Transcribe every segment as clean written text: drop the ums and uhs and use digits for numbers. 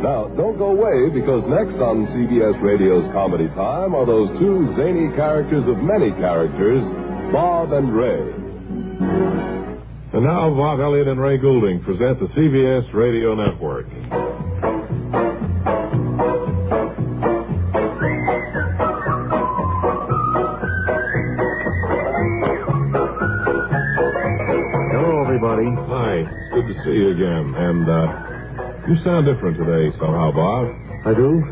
Now, don't go away, because next on CBS Radio's Comedy Time are those two zany characters of many characters, Bob and Ray. And now, Bob, Elliott, and Ray Goulding present the CBS Radio Network. Hello, everybody. Hi. It's good to see you again. And, you sound different today somehow, Bob. I do?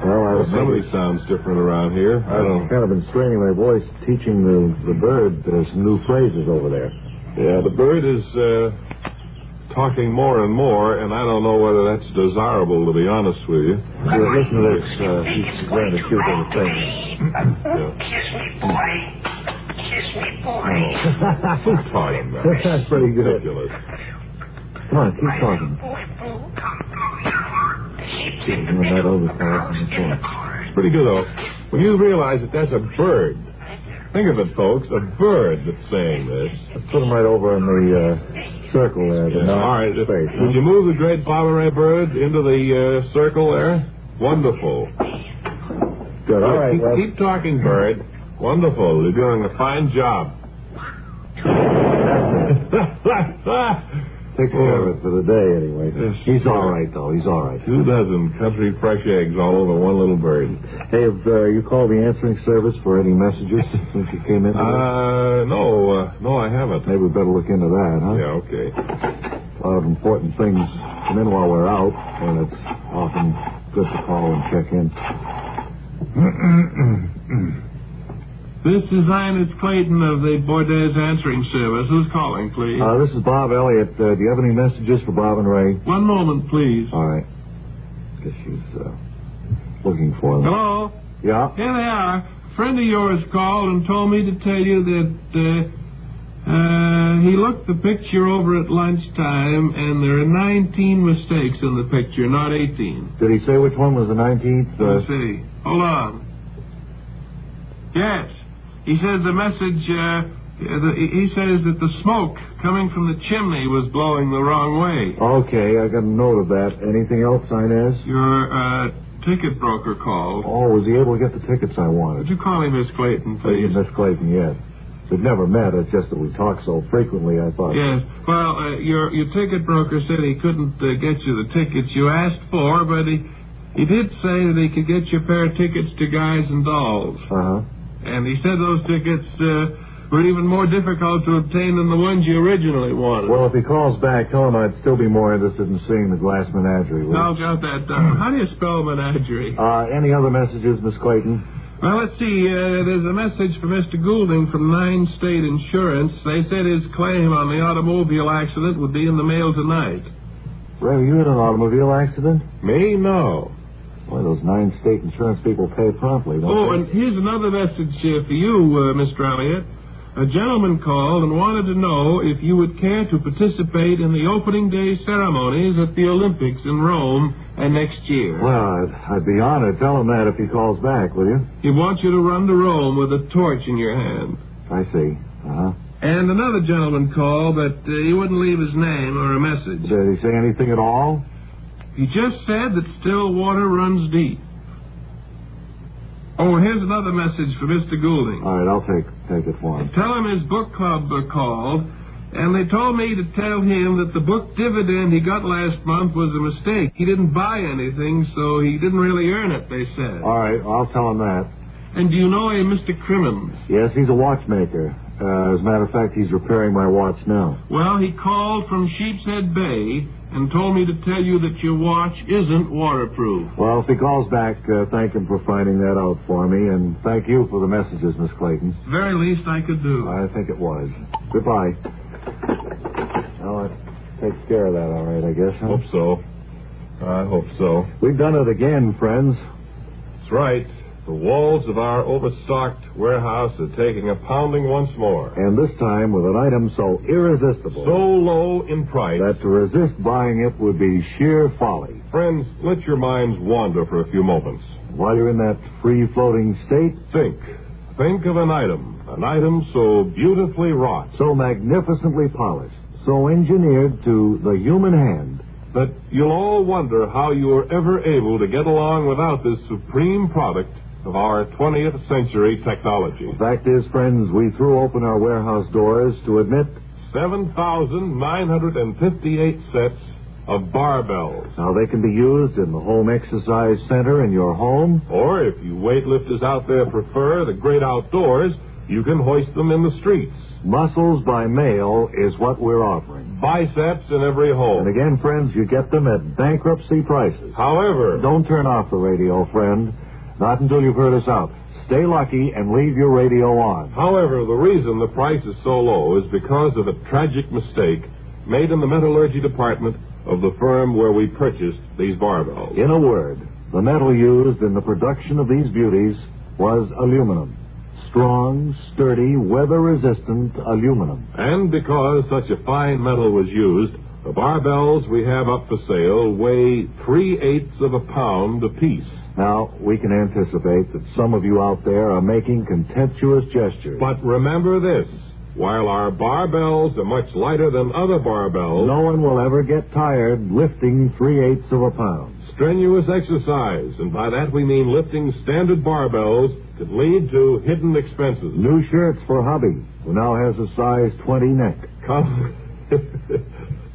Well, Somebody sounds different around here. I don't... I've kind of been straining my voice teaching the bird some new phrases over there. Yeah, the bird is talking more and more, and I don't know whether that's desirable, to be honest with you. Listen to this. He's wearing a cute little thing. Kiss me, boy. Kiss me, boy. Who's talking about? That's pretty good. Ridiculous. Come on, keep talking. It's pretty good, though. When you realize that that's a bird. Think of it, folks, a bird that's saying this. Let's put him right over in the circle there. All right. Would you move the great Bob and Ray bird into the circle there? Wonderful. Good. All right. Keep talking, bird. Wonderful. You're doing a fine job. Take care of it for the day, anyway. Yes, He's all right, though. He's all right. 2 dozen country fresh eggs all over one little bird. Hey, have you called the answering service for any messages since you came in? No, I haven't. Maybe we better look into that, huh? Yeah, okay. A lot of important things come in while we're out, and it's often good to call and check in. This is Ines Clayton of the Bordez Answering Service. Who's calling, please? This is Bob Elliott. Do you have any messages for Bob and Ray? One moment, please. All right. Guess she's looking for them. Hello? Yeah? Here they are. A friend of yours called and told me to tell you that he looked the picture over at lunchtime, and there are 19 mistakes in the picture, not 18. Did he say which one was the 19th? Let's see. Hold on. Yes. He says the message, he says that the smoke coming from the chimney was blowing the wrong way. Okay, I got a note of that. Anything else, Inez? Your ticket broker called. Oh, was he able to get the tickets I wanted? Would you call him Miss Clayton, please? Miss Clayton, yes. We've never met. It's just that we talk so frequently, I thought. Yes. Well, your ticket broker said he couldn't get you the tickets you asked for, but he did say that he could get you a pair of tickets to Guys and Dolls. Uh-huh. And he said those tickets were even more difficult to obtain than the ones you originally wanted. Well, if he calls back, tell him I'd still be more interested in seeing the Glass Menagerie. I'll jot that down. How do you spell menagerie? Any other messages, Miss Clayton? Well, let's see. There's a message for Mr. Goulding from 9 State Insurance. They said his claim on the automobile accident would be in the mail tonight. Ray, you had an automobile accident? Me? No. Boy, those 9 State Insurance people pay promptly, don't they? And here's another message for you, Mr. Elliott. A gentleman called and wanted to know if you would care to participate in the opening day ceremonies at the Olympics in Rome next year. Well, I'd be honored. Tell him that if he calls back, will you? He wants you to run to Rome with a torch in your hand. I see. Uh-huh. And another gentleman called, but he wouldn't leave his name or a message. Did he say anything at all? He just said that still water runs deep. Oh, here's another message for Mr. Goulding. All right, I'll take it for him. Tell him his book club called, and they told me to tell him that the book dividend he got last month was a mistake. He didn't buy anything, so he didn't really earn it, they said. All right, I'll tell him that. And do you know a Mr. Crimmins? Yes, he's a watchmaker. As a matter of fact, he's repairing my watch now. Well, he called from Sheepshead Bay and told me to tell you that your watch isn't waterproof. Well, if he calls back, thank him for finding that out for me, and thank you for the messages, Miss Clayton. Very least I could do. I think it was. Goodbye. Well, that takes care of that all right, I guess, huh? Hope so. I hope so. We've done it again, friends. That's right. The walls of our overstocked warehouse are taking a pounding once more. And this time with an item so irresistible. So low in price. That to resist buying it would be sheer folly. Friends, let your minds wander for a few moments. While you're in that free-floating state, think. Think of an item so beautifully wrought. So magnificently polished. So engineered to the human hand that you'll all wonder how you were ever able to get along without this supreme product of our 20th century technology. The fact is, friends, we threw open our warehouse doors to admit 7,958 sets of barbells. Now, they can be used in the home exercise center in your home. Or, if you weightlifters out there prefer the great outdoors, you can hoist them in the streets. Muscles by mail is what we're offering. Biceps in every home. And again, friends, you get them at bankruptcy prices. However, don't turn off the radio, friend. Not until you've heard us out. Stay lucky and leave your radio on. However, the reason the price is so low is because of a tragic mistake made in the metallurgy department of the firm where we purchased these barbells. In a word, the metal used in the production of these beauties was aluminum. Strong, sturdy, weather-resistant aluminum. And because such a fine metal was used, the barbells we have up for sale weigh 3/8 of a pound apiece. Now, we can anticipate that some of you out there are making contemptuous gestures. But remember this. While our barbells are much lighter than other barbells, no one will ever get tired lifting 3/8 of a pound. Strenuous exercise, and by that we mean lifting standard barbells, could lead to hidden expenses. New shirts for hubby, who now has a size 20 neck.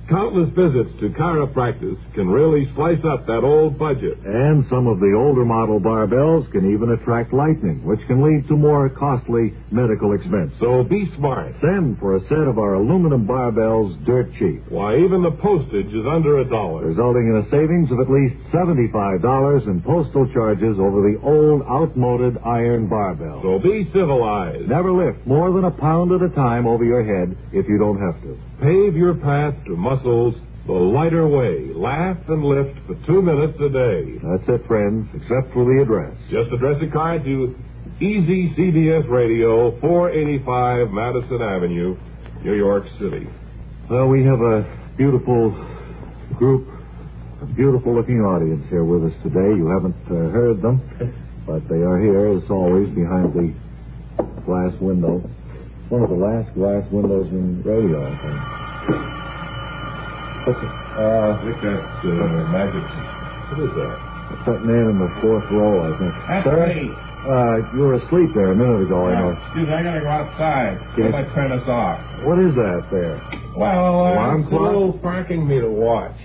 Countless visits to chiropractors can really slice up that old budget. And some of the older model barbells can even attract lightning, which can lead to more costly medical expense. So be smart. Send for a set of our aluminum barbells dirt cheap. Why, even the postage is under $1. Resulting in a savings of at least $75 in postal charges over the old, outmoded iron barbell. So be civilized. Never lift more than a pound at a time over your head if you don't have to. Pave your path to muscles the lighter way. Laugh and lift for 2 minutes a day. That's it, friends, except for the address. Just address a card to Easy CBS Radio, 485 Madison Avenue, New York City. Well, we have a beautiful group, a beautiful-looking audience here with us today. You haven't heard them, but they are here, as always, behind the glass window. One of the last glass windows in radio, I think. What's it? I think that's magic. What is that? It's that man in the fourth row, I think. That's Sir? me. You were asleep there a minute ago, I know. Excuse me, I gotta go outside. Yes. I'd like to turn this off. What is that there? Well, Alarm It's a clock? little parking meter watch.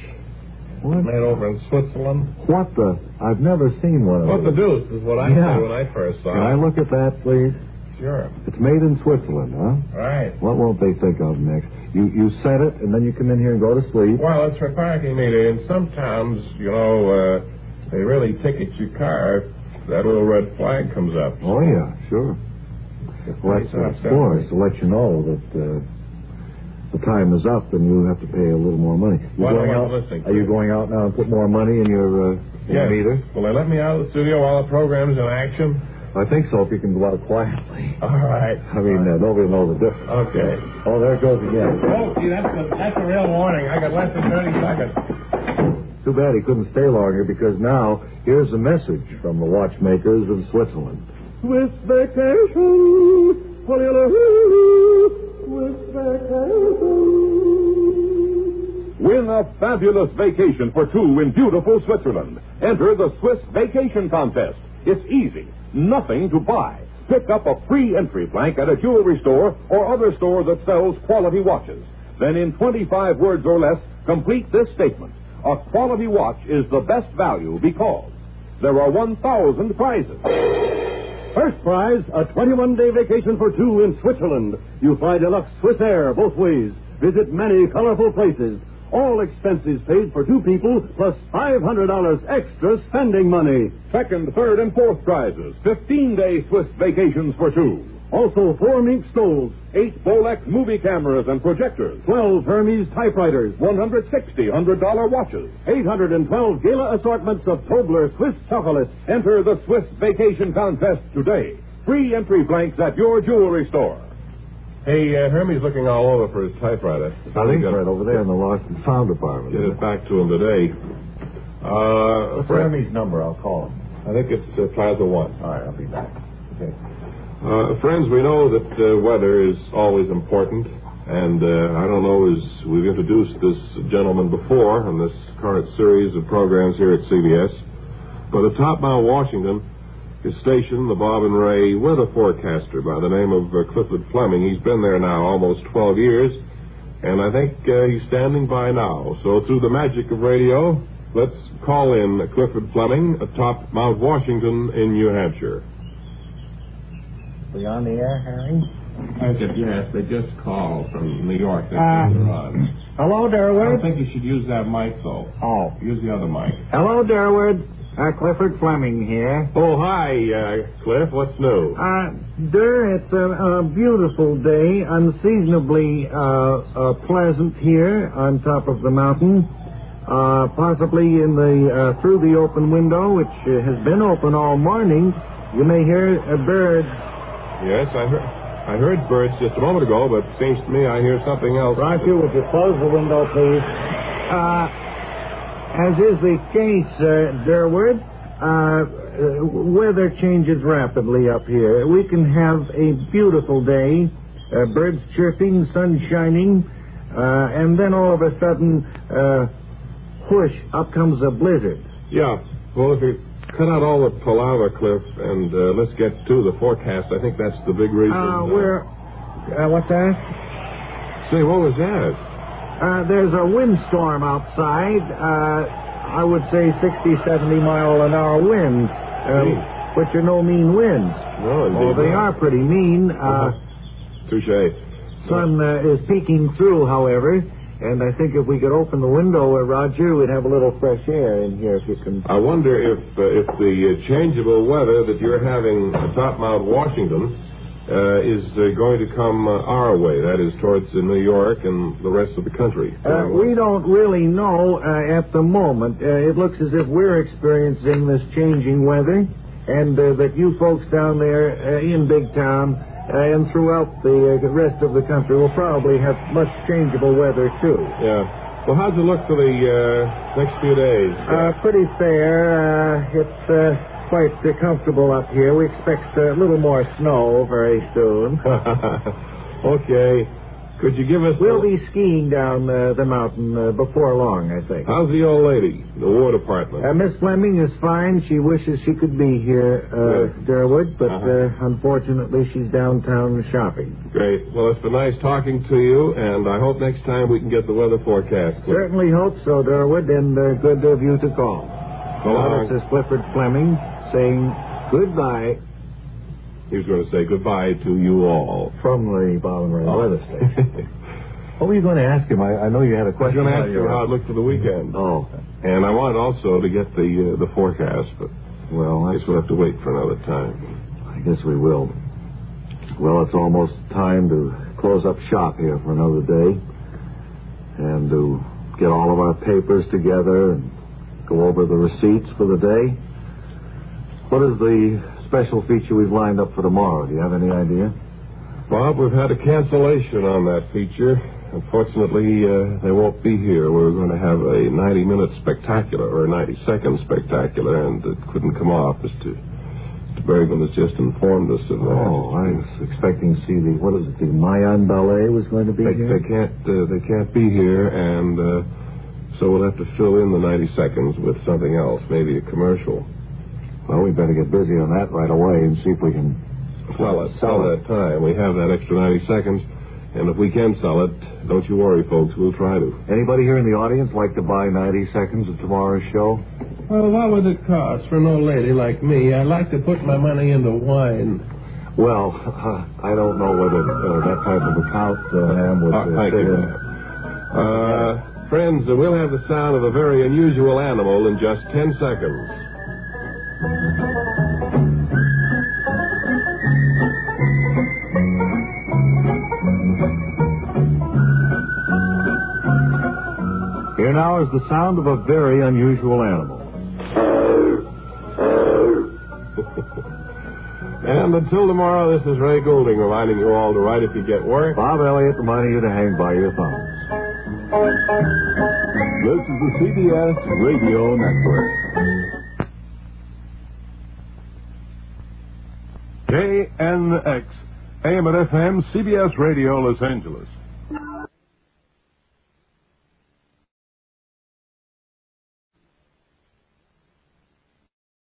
What? Made over in Switzerland. What the? I've never seen one of What the those. deuce is what I Yeah. said when I first saw Can I it. look at that, please? Sure. It's made in Switzerland, huh? Right. What won't they think of next? You set it, and then you come in here and go to sleep. Well, it's for parking meter. In some towns, they really ticket your car if that little red flag comes up. Oh, yeah, sure. Well, that's what it's for, is to let you know that the time is up and you have to pay a little more money. Are you going out now and put more money in your Yes. meter? Will they let me out of the studio while the program's in action? I think so, if you can go out quietly. All right. I mean, nobody will know the difference. Okay. Oh, there it goes again. Oh, gee, that's a real warning. I got less than 30 seconds. Too bad he couldn't stay longer, because now here's a message from the watchmakers of Switzerland. Swiss vacation, Swiss vacation. Win a fabulous vacation for two in beautiful Switzerland. Enter the Swiss Vacation Contest. It's easy. Nothing to buy. Pick up a free entry blank at a jewelry store or other store that sells quality watches. Then in 25 words or less, complete this statement. A quality watch is the best value because there are 1,000 prizes. First prize, a 21-day vacation for two in Switzerland. You fly deluxe Swiss Air both ways. Visit many colorful places. All expenses paid for two people, plus $500 extra spending money. Second, third, and fourth prizes. 15-day Swiss vacations for two. Also, 4 mink stoves, 8 Bolex movie cameras and projectors. 12 Hermes typewriters, 160 $100 watches. 812 gala assortments of Tobler Swiss chocolates. Enter the Swiss Vacation Contest today. Free entry blanks at your jewelry store. Hey, Hermie's looking all over for his typewriter. I think right over there in the lost and found department. Get it back to him today. What's Hermes' number? I'll call him. I think it's Plaza 1. All right, I'll be back. Okay. Friends, we know that weather is always important, And I don't know, we've introduced this gentleman before in this current series of programs here at CBS. But atop Mount Washington is stationed the Bob and Ray weather forecaster by the name of Clifford Fleming. He's been there now almost 12 years, and I think he's standing by now. So through the magic of radio, let's call in Clifford Fleming atop Mount Washington in New Hampshire. Are we on the air, Harry? Yes, they just called from New York. They think they're on. Hello, Durwood. I think you should use that mic, though. Oh. Use the other mic. Hello, Durwood. Clifford Fleming here. Oh, hi, Cliff. What's new? It's a beautiful day, unseasonably pleasant here on top of the mountain. Possibly in the through the open window, which has been open all morning, you may hear birds. Yes, I heard birds just a moment ago, but it seems to me I hear something else. Roger, would you close the window, please? As is the case, Durwood, weather changes rapidly up here. We can have a beautiful day, birds chirping, sun shining, and then all of a sudden, whoosh, up comes a blizzard. Yeah, well, if you cut out all the palaver, Cliff, and let's get to the forecast, I think that's the big reason. What's that? Say, what was that? There's a windstorm outside. I would say 60, 70 mile an hour winds, which are no mean winds. No, indeed. Oh, they are pretty mean. Touche. Sun is peeking through, however, and I think if we could open the window, Roger, we'd have a little fresh air in here if you can. I wonder if the changeable weather that you're having atop Mount Washington is going to come our way, that is, towards New York and the rest of the country. We don't really know at the moment. It looks as if we're experiencing this changing weather, and that you folks down there in Big Town and throughout the rest of the country will probably have much changeable weather, too. Yeah. Well, how's it look for the next few days? Pretty fair. It's quite comfortable up here. We expect a little more snow very soon. Okay. Could you give us... We'll be skiing down the mountain before long, I think. How's the old lady, the War Department? Miss Fleming is fine. She wishes she could be here, Durwood, but unfortunately she's downtown shopping. Great. Well, it's been nice talking to you, and I hope next time we can get the weather forecast. Certainly hope so, Durwood, and good of you to call. Well, this is Clifford Fleming saying goodbye. He was going to say goodbye to you all. From the Bob and Ray weather station. What were you going to ask him? I know you had a question. I was going to ask you how it looked for the weekend. Oh. And I wanted also to get the forecast, but well, I guess we'll have to wait for another time. I guess we will. Well, it's almost time to close up shop here for another day and to get all of our papers together and go over the receipts for the day. What is the special feature we've lined up for tomorrow? Do you have any idea? Bob, we've had a cancellation on that feature. Unfortunately, they won't be here. We were going to have a 90-minute spectacular or a 90-second spectacular, and it couldn't come off. Mr. Bergman has just informed us of that. Oh, I was expecting to see the Mayan Ballet was going to be here? They can't be here, and so we'll have to fill in the 90 seconds with something else, maybe a commercial. Well, we better get busy on that right away and see if we can sell that time. We have that extra 90 seconds, and if we can sell it, don't you worry, folks, we'll try to. Anybody here in the audience like to buy 90 seconds of tomorrow's show? Well, what would it cost for an old lady like me? I'd like to put my money into wine. Well, I don't know whether that type of account, Ham, would thank fit you. in. Friends, we'll have the sound of a very unusual animal in just 10 seconds. Here now is the sound of a very unusual animal. And until tomorrow, this is Ray Goulding reminding you all to write if you get work. Bob Elliott reminding you to hang by your thumbs. This is the CBS Radio Network. KNX, AM and FM, CBS Radio, Los Angeles.